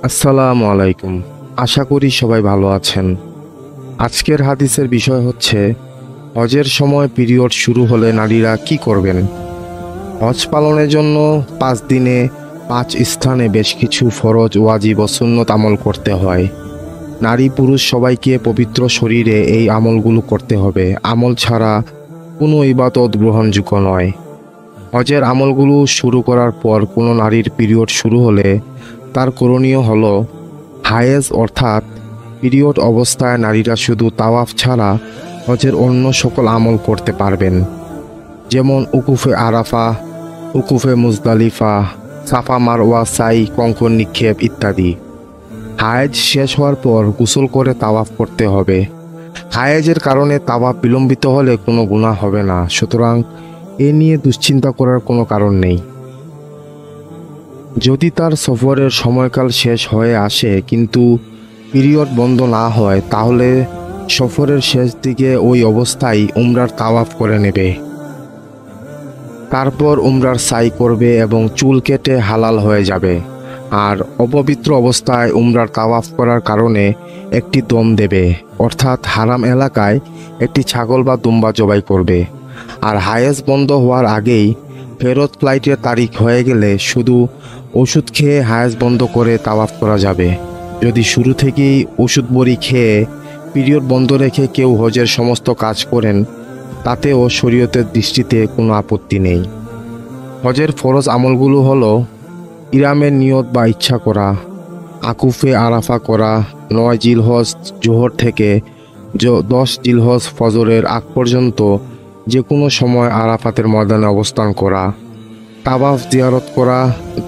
আসসালামু আলাইকুম। আশা করি সবাই ভালো আছেন। আজকের হাদিসের বিষয় হচ্ছে হজের সময় পিরিয়ড শুরু হলে নারীরা কি করবেন। হজ পালনের জন্য 5 দিনে 5 স্থানে বেশ কিছু ফরজ, ওয়াজিব ও সুন্নত আমল করতে হয়। নারী পুরুষ সবাইকে পবিত্র শরীরে এই আমলগুলো করতে হবে। আমল ছাড়া কোনো ইবাদত গ্রহণযোগ্য নয়। হজের আমলগুলো শুরু করার পর কোনো নারীর পিরিয়ড শুরু হলে তার করণীয় হলো হায়েজ অর্থাৎ পিরিয়ড অবস্থায় নারীরা শুধু তাওয়াফ ছাড়া হজের অন্য সকল আমল করতে পারবেন, যেমন উকুফে আরাফা, উকুফে মুজদালিফা, সাফা মারওয়া সাই, কঙ্কন নিক্ষেপ ইত্যাদি। হায়েজ শেষ হওয়ার পর গোসল করে তাওয়াফ করতে হবে। হায়েজের কারণে তাওয়াফ বিলম্বিত হলে কোনো গুনাহ হবে না, সুতরাং এ নিয়ে দুশ্চিন্তা করার কোনো কারণ নেই। যদি তার সফরের সময়কাল শেষ হয়ে আসে কিন্তু পিরিয়ড বন্ধ না হয়, তাহলে সফরের শেষ দিকে ওই অবস্থায় উমরার তাওয়াফ করে নেবে। তারপর উমরার সাই করবে এবং চুল কেটে হালাল হয়ে যাবে। আর অপবিত্র অবস্থায় উমরার তাওয়াফ করার কারণে একটি দম দেবে, অর্থাৎ হারাম এলাকায় একটি ছাগল বা দুম্বা জবাই করবে। আর হায়েজ বন্ধ হওয়ার আগেই ফেরত ফ্লাইটের তারিখ হয়ে গেলে শুধু ওষুধ খেয়ে হায়েজ বন্ধ করে তাওয়াফ করা যাবে। যদি শুরু থেকেই ওষুধ বড়ি খেয়ে পিরিয়ড বন্ধ রেখে কেউ হজের সমস্ত কাজ করেন, তাতেও শরীয়তের দৃষ্টিতে কোনো আপত্তি নেই। হজের ফরজ আমলগুলো হলো ইরামের নিয়ত বা ইচ্ছা করা, আকুফে আরাফা করা, 9 জিলহজ জোহর থেকে 10 জিলহজ ফজরের আগ পর্যন্ত যে কোনো সময় আরাফাতের ময়দানে অবস্থান করা, তাওয়াফ জিয়ারত করা,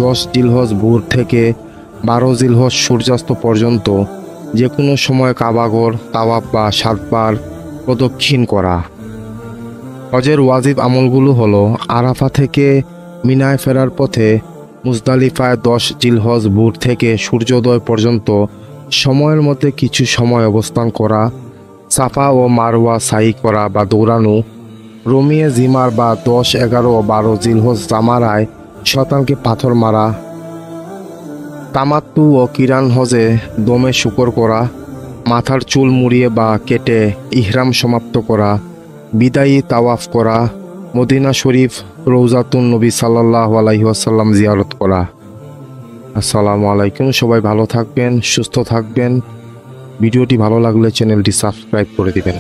10 জিলহজ ভোর থেকে 12 জিলহজ সূর্যাস্ত পর্যন্ত যে কোনো সময় কাবাগর তাওয়াফ বা 7 বার প্রদক্ষিণ করা। হজের ওয়াজিব আমলগুলো হলো আরাফা থেকে মিনায় ফেরার পথে মুজদালিফায় 10 জিলহজ ভোর থেকে সূর্যোদয় পর্যন্ত সময়ের মধ্যে কিছু সময় অবস্থান করা, সাফা ও মারওয়া সাই করা বা দৌড়ানো, রমিয়ে জিমার বা 10, 11 ও 12 জিলহজ জামারায় শয়তানকে পাথর মারা, তামাত্তু ও কিরান হজে দমে শুকর করা, মাথার চুল মুড়িয়ে বা কেটে ইহরাম সমাপ্ত করা, বিদায়ী তাওয়াফ করা, মদিনা শরীফ রৌজাতুন নবী সাল্লাল্লাহু আলাইহি ওয়াসাল্লাম জিয়ারত করা। আসসালামু আলাইকুম। সবাই ভালো থাকবেন, সুস্থ থাকবেন। ভিডিওটি ভালো লাগলে চ্যানেলটি সাবস্ক্রাইব করে দিবেন।